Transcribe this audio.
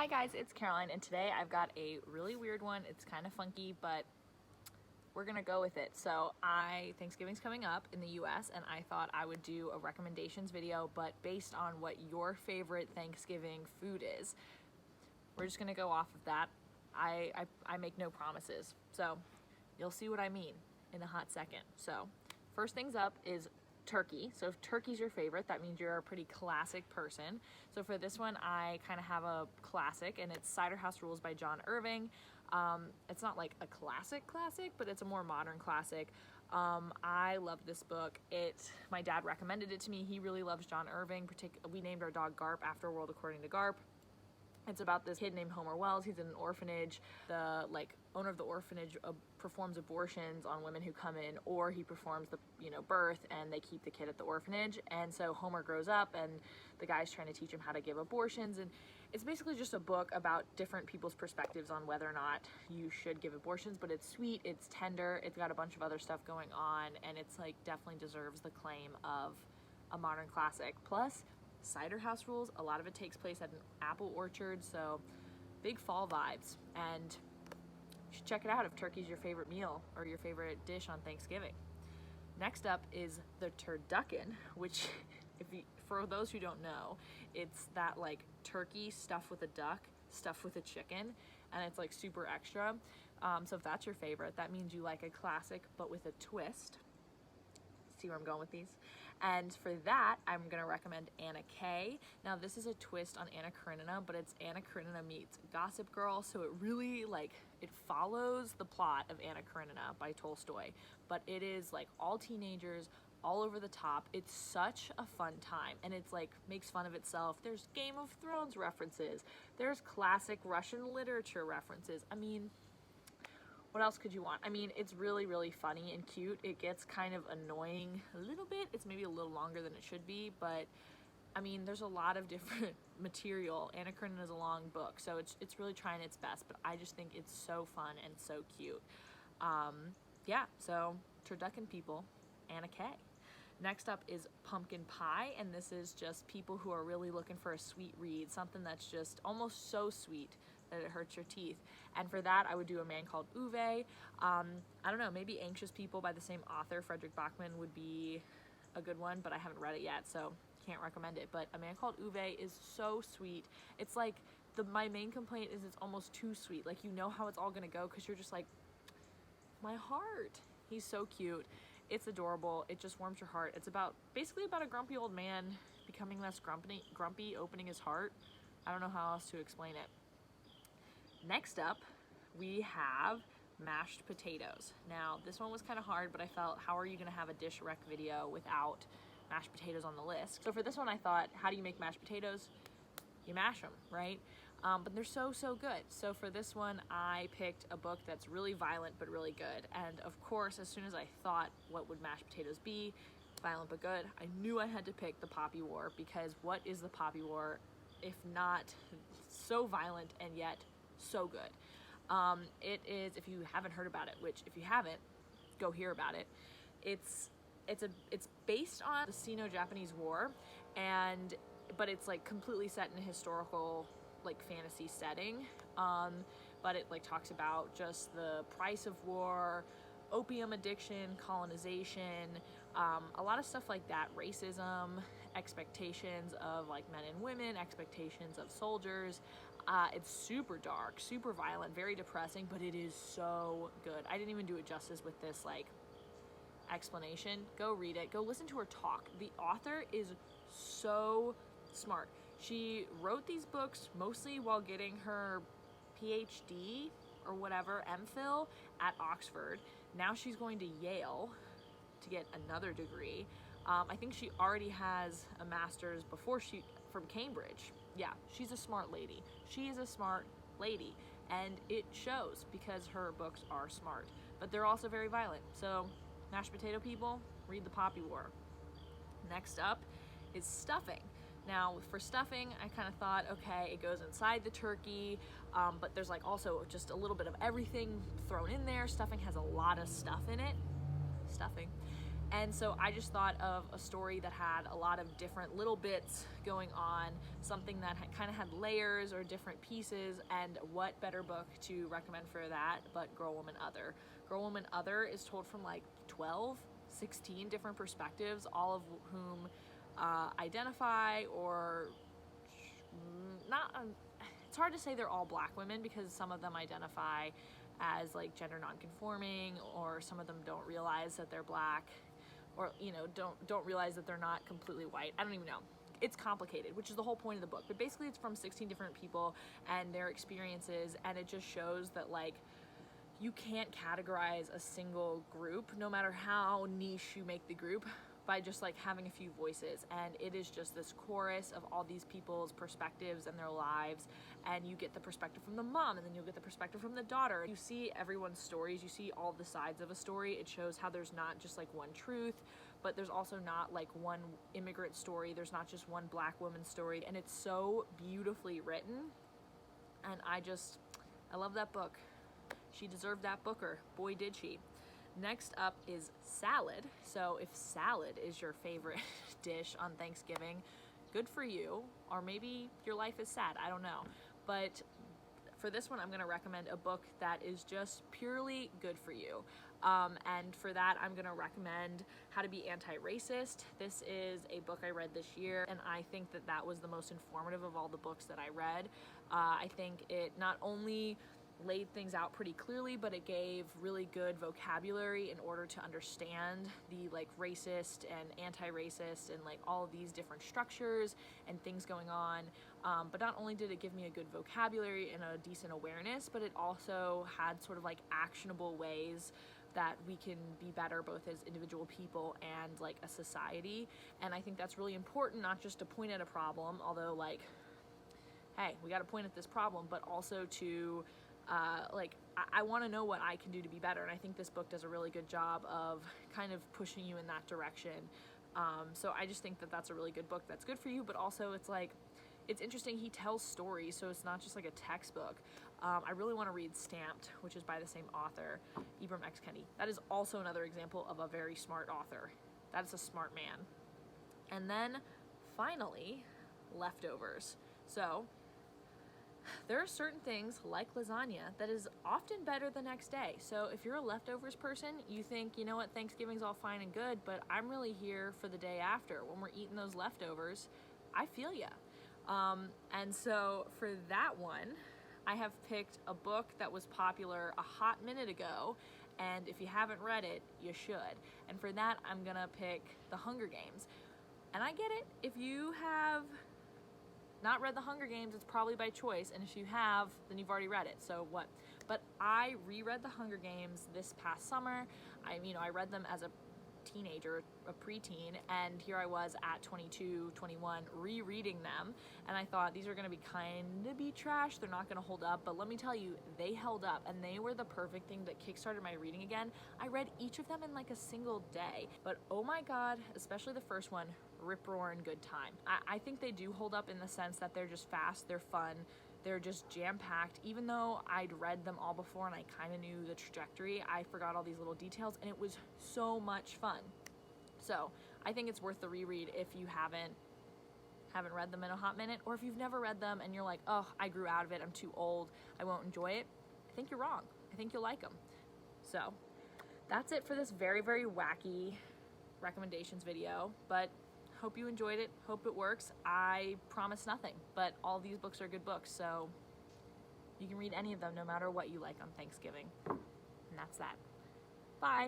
Hi guys, it's Caroline, and today I've got a really weird one. It's kind of funky, but we're gonna go with it. So Thanksgiving's coming up in the US, and I thought I would do a recommendations video, but based on what your favorite Thanksgiving food is. We're just gonna go off of that. I make no promises, so you'll see what I mean in a hot second. So first things up is turkey. So if turkey's your favorite, that means you're a pretty classic person. So for this one, I kind of have a classic, and it's Cider House Rules by John Irving. It's not like a classic, but it's a more modern classic. I love this book. My dad recommended it to me. He really loves John Irving. We named our dog Garp after World According to Garp. It's about this kid named Homer Wells. He's in an orphanage. The owner of the orphanage performs abortions on women who come in, or he performs the birth, and they keep the kid at the orphanage. And so Homer grows up, and the guy's trying to teach him how to give abortions. And it's basically just a book about different people's perspectives on whether or not you should give abortions. But it's sweet, it's tender, it's got a bunch of other stuff going on, and it's definitely deserves the claim of a modern classic. Plus, Cider House Rules, a lot of it takes place at an apple orchard, so big fall vibes. And you should check it out if turkey's your favorite meal or your favorite dish on Thanksgiving. Next up is the turducken, which for those who don't know, it's that turkey stuffed with a duck, stuffed with a chicken, and it's super extra. So if that's your favorite, that means you like a classic but with a twist. See where I'm going with these? And for that, I'm gonna recommend Anna Kay. Now this is a twist on Anna Karenina, but it's Anna Karenina meets Gossip Girl, so it really it follows the plot of Anna Karenina by Tolstoy, but it is all teenagers, all over the top. It's such a fun time, and it's makes fun of itself. There's Game of Thrones references, there's classic Russian literature references. I mean, what else could you want? I mean, it's really, really funny and cute. It gets kind of annoying a little bit. It's maybe a little longer than it should be, but I mean, there's a lot of different material. Anna Karenina is a long book, so it's really trying its best, but I just think it's so fun and so cute. Yeah, so turducken people, Anna Kay. Next up is pumpkin pie, and this is just people who are really looking for a sweet read, something that's just almost so sweet that it hurts your teeth. And for that, I would do A Man Called Ove. I don't know, maybe Anxious People by the same author, Frederick Bachman, would be a good one, but I haven't read it yet, so can't recommend it. But A Man Called Ove is so sweet. It's my main complaint is it's almost too sweet. You know how it's all gonna go, because you're just my heart. He's so cute. It's adorable. It just warms your heart. It's basically about a grumpy old man becoming less grumpy, opening his heart. I don't know how else to explain it. Next up, we have mashed potatoes. Now, this one was kind of hard, but I felt, how are you going to have a dish rec video without mashed potatoes on the list? So for this one, I thought, how do you make mashed potatoes? You mash them, right? But they're so good. So for this one, I picked a book that's really violent but really good. And of course, as soon as I thought, what would mashed potatoes be? Violent but good. I knew I had to pick The Poppy War, because what is The Poppy War if not so violent and yet so good? It is, if you haven't heard about it, which if you haven't, go hear about it. It's based on the Sino-Japanese War, but it's completely set in a historical fantasy setting. But it talks about just the price of war, opium addiction, colonization, a lot of stuff like that, racism, expectations of men and women, expectations of soldiers. It's super dark, super violent, very depressing, but it is so good. I didn't even do it justice with this explanation. Go read it. Go listen to her talk. The author is so smart. She wrote these books mostly while getting her PhD or whatever, MPhil, at Oxford. Now she's going to Yale to get another degree. I think she already has a master's from Cambridge. Yeah, she's a smart lady. She is a smart lady, and it shows because her books are smart, but they're also very violent. So mashed potato people, read The Poppy War. Next up is stuffing. Now for stuffing, I kind of thought, okay, it goes inside the turkey, but there's also just a little bit of everything thrown in there. Stuffing has a lot of stuff in it. Stuffing. And so I just thought of a story that had a lot of different little bits going on, something that kind of had layers or different pieces, and what better book to recommend for that but Girl, Woman, Other. Girl, Woman, Other is told from like 12, 16 different perspectives, all of whom identify or not, it's hard to say they're all black women because some of them identify as like gender nonconforming, or some of them don't realize that they're black, or don't realize that they're not completely white. I don't even know. It's complicated, which is the whole point of the book. But basically it's from 16 different people and their experiences, and it just shows that like you can't categorize a single group, no matter how niche you make the group, by just like having a few voices. And it is just this chorus of all these people's perspectives and their lives, and you get the perspective from the mom, and then you'll get the perspective from the daughter. You see everyone's stories, you see all the sides of a story. It shows how there's not just like one truth, but there's also not like one immigrant story, there's not just one black woman's story, and it's so beautifully written. And I love that book. She deserved that Booker. Boy, did she. Next up is salad. So if salad is your favorite dish on Thanksgiving, good for you. Or maybe your life is sad, I don't know. But for this one, I'm gonna recommend a book that is just purely good for you. And for that, I'm gonna recommend How to Be Anti-Racist. This is a book I read this year, and I think that that was the most informative of all the books that I read. I think it not only laid things out pretty clearly, but it gave really good vocabulary in order to understand the like racist and anti-racist and like all of these different structures and things going on. But not only did it give me a good vocabulary and a decent awareness, but it also had sort of like actionable ways that we can be better both as individual people and like a society. And I think that's really important, not just to point at a problem, although like, hey, we got to point at this problem, but also to I want to know what I can do to be better, and I think this book does a really good job of kind of pushing you in that direction. So I just think that that's a really good book that's good for you, but also it's like, it's interesting, he tells stories, so it's not just like a textbook. I really want to read Stamped, which is by the same author, Ibram X. Kendi. That is also another example of a very smart author. That is a smart man. And then finally, Leftovers. So there are certain things like lasagna that is often better the next day. So if you're a leftovers person, you think, you know what, Thanksgiving's all fine and good, but I'm really here for the day after. When we're eating those leftovers, I feel ya. And so for that one, I have picked a book that was popular a hot minute ago, and if you haven't read it, you should. And for that, I'm gonna pick The Hunger Games. And I get it, if you have not read The Hunger Games, it's probably by choice, and if you have, then you've already read it, so what? But I reread The Hunger Games this past summer. I read them as a teenager, a preteen, and here I was at 22, 21, rereading them, and I thought these are gonna be kind of be trash, they're not gonna hold up, but let me tell you, they held up, and they were the perfect thing that kickstarted my reading again. I read each of them in like a single day, but oh my god, especially the first one, rip-roaring good time. I think they do hold up in the sense that they're just fast, they're fun, they're just jam-packed. Even though I'd read them all before and I kind of knew the trajectory, I forgot all these little details, and it was so much fun. So I think it's worth the reread if you haven't read them in a hot minute, or if you've never read them and you're like, oh, I grew out of it, I'm too old, I won't enjoy it. I think you're wrong. I think you'll like them. So that's it for this very, very wacky recommendations video, but hope you enjoyed it, hope it works. I promise nothing, but all these books are good books, so you can read any of them no matter what you like on Thanksgiving. And that's that. Bye.